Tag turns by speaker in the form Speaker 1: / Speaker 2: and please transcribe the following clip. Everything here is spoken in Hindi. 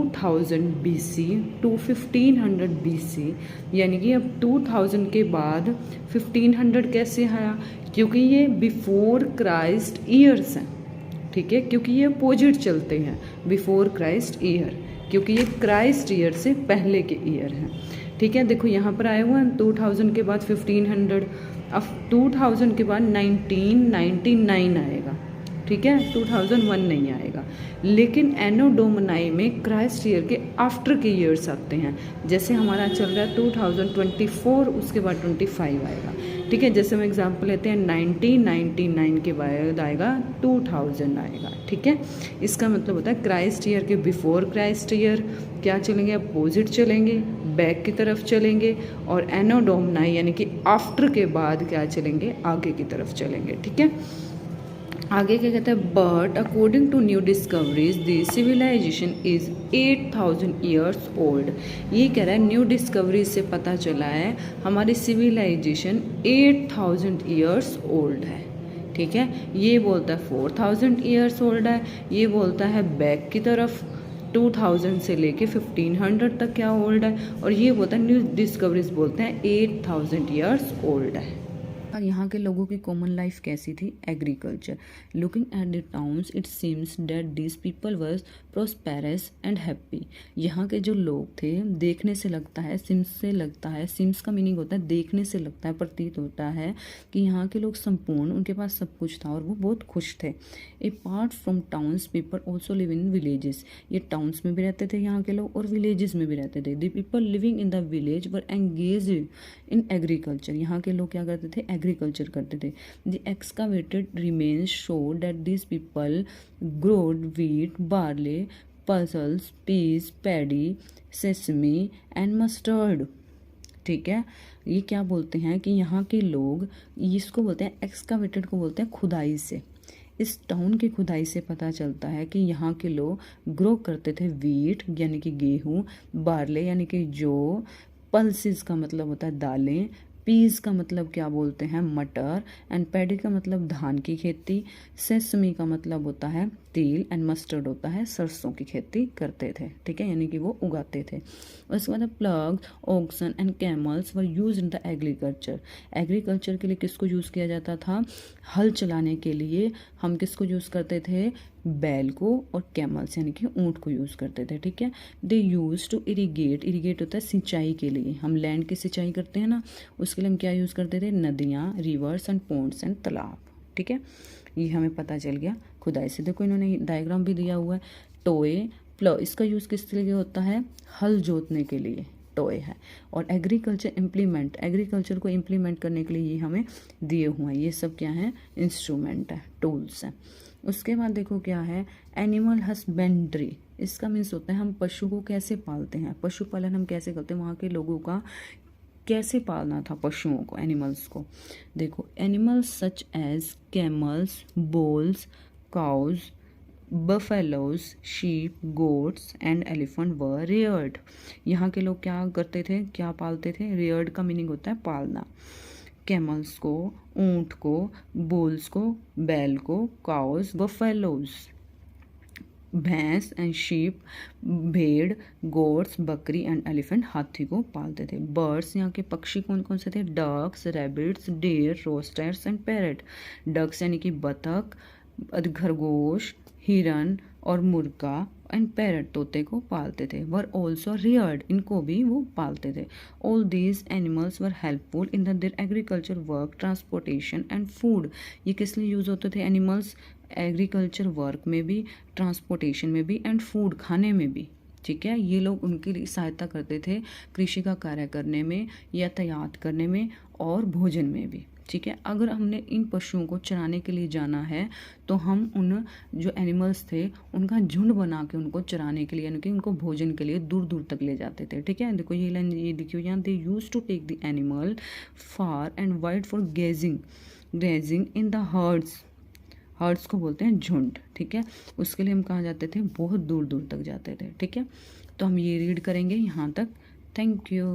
Speaker 1: 2000 BC टू 1500 BC, यानी कि अब 2000 के बाद 1500 कैसे आया, क्योंकि ये बिफोर क्राइस्ट ईयर्स हैं, ठीक है, क्योंकि ये अपोजिट चलते हैं, बिफोर क्राइस्ट ईयर, क्योंकि ये क्राइस्ट ईयर से पहले के ईयर हैं, ठीक है। देखो यहाँ पर आए हुए हैं 2000 के बाद 1500, अब 2000 के बाद 1999 आएगा, ठीक है, 2001 नहीं आएगा। लेकिन एनो डोमिनी में क्राइस्ट ईयर के आफ्टर के ईयर्स आते हैं, जैसे हमारा चल रहा है 2024, उसके बाद 25 आएगा, ठीक है। जैसे हम एग्जांपल लेते हैं 1999 के बाद आएगा 2000 आएगा, ठीक है। इसका मतलब होता है क्राइस्ट ईयर के बिफोर क्राइस्ट ईयर क्या चलेंगे, अपोजिट चलेंगे, बैक की तरफ चलेंगे, और एनो डोमिनी यानी कि आफ्टर के बाद क्या चलेंगे, आगे की तरफ चलेंगे, ठीक है। आगे क्या कहता है, but according to new discoveries the civilisation is 8000 years old. ये कह रहा है न्यू डिस्कवरीज से पता चला है हमारी सिविलाइजेशन 8000 ईयर्स ओल्ड है, ठीक है। ये बोलता है 4000 ईयर्स ओल्ड है, ये बोलता है बैक की तरफ 2000 से लेके 1500 तक क्या ओल्ड है, और ये बोलता है न्यू डिस्कवरीज बोलते हैं 8000 ईयर्स ओल्ड है। और यहाँ के लोगों की कॉमन लाइफ कैसी थी, agriculture. Looking at the towns it seems that this people were prosperous and happy. यहाँ के जो लोग थे, देखने से लगता है, सिम्स से लगता है, सिम्स का मीनिंग होता है देखने से लगता है, प्रतीत होता है कि यहाँ के लोग संपूर्ण, उनके पास सब कुछ था और वो बहुत खुश थे। A part from towns people also live in villages. ये टाउन्स में भी रहते थे यहाँ के लोग और विलेजेस में भी रहते थे। The people living in the village were engage in agriculture. यहाँ के लोग क्या करते थे, एग्रीकल्चर करते थे। The excavated remains show that this people grew wheat, barley, pulses, peas, paddy, sesame and mustard, ठीक है। ये क्या बोलते हैं कि यहाँ के लोग, इसको बोलते हैं एक्सकावेटेड को बोलते हैं खुदाई से। इस टाउन की खुदाई से पता चलता है कि यहाँ के लोग ग्रो करते थे व्हीट यानी कि गेहूँ, बार्ले यानी कि जौ, पल्सेस का मतलब होता है दालें, पीस का मतलब क्या बोलते हैं, मटर, एंड पैडी का मतलब धान की खेती, सेसमी का मतलब होता है तिल, एंड मस्टर्ड होता है सरसों की खेती करते थे, ठीक है, यानी कि वो उगाते थे। उसके बाद ploughs, oxen and camels were use in the agriculture. Agriculture के लिए किसको यूज़ किया जाता था, हल चलाने के लिए हम किसको यूज़ करते थे, बैल को, और कैमल्स यानी कि ऊँट को यूज़ करते थे, ठीक है। दे यूज टू इरीगेट, इरीगेट होता है सिंचाई के लिए, हम लैंड की सिंचाई करते हैं ना, उसके लिए हम क्या यूज़ करते थे, नदियाँ, रिवर्स एंड पोन्ड्स एंड तालाब, ठीक है। ये हमें पता चल गया खुदाई से। देखो इन्होंने डायग्राम भी दिया हुआ है। टोए, प्लो, इसका यूज़ किस लिए होता है, हल जोतने के लिए टोए है। और एग्रीकल्चर इम्प्लीमेंट, एग्रीकल्चर को इम्प्लीमेंट करने के लिए ये हमें दिए हुए हैं। ये सब क्या है, इंस्ट्रूमेंट है, टूल्स हैं। उसके बाद देखो क्या है, एनिमल हस्बेंड्री। इसका मीन्स होता है हम पशु को कैसे पालते हैं, पशुपालन हम कैसे करते हैं, वहाँ के लोगों का कैसे पालना था पशुओं को, एनिमल्स को। देखो animals such as camels, bulls, cows, buffaloes, sheep, goats and elephant were reared. यहाँ के लोग क्या करते थे, क्या पालते थे, रेयर्ड का मीनिंग होता है पालना। कैमल्स को, ऊंट को, बुल्स को, बैल को, काउज, बफेलोज भैंस, एंड शीप भेड़, गोट्स बकरी, एंड एलिफेंट हाथी को पालते थे। बर्ड्स, यहाँ के पक्षी कौन कौन से थे, ducks, rabbits, deer, roosters and parrot. Ducks यानी कि बतख, खरगोश, हिरन और मुर्गा, एंड पैरट तोते को पालते थे। वर ऑल्सो रियर्ड, इनको भी वो पालते थे। All these animals were helpful in their agriculture work, transportation and food. ये किस लिए यूज होते थे एनिमल्स, एग्रीकल्चर वर्क में भी, ट्रांसपोर्टेशन में भी, एंड फूड खाने में भी, ठीक है। ये लोग उनकी लिए सहायता करते थे कृषि का कार्य करने में, यातायात करने में और भोजन में भी, ठीक है। अगर हमने इन पशुओं को चराने के लिए जाना है तो हम उन जो एनिमल्स थे उनका झुंड बना के उनको चराने के लिए यानी कि उनको भोजन के लिए दूर दूर तक ले जाते थे, ठीक है। देखो ये लाइन ये देखियो यहाँ, they use to take the animal far and wide for grazing in the herds. Herds को बोलते हैं झुंड, ठीक है। उसके लिए हम कहाँ जाते थे, बहुत दूर दूर तक जाते थे, ठीक है। तो हम ये रीड करेंगे यहाँ तक। Thank you.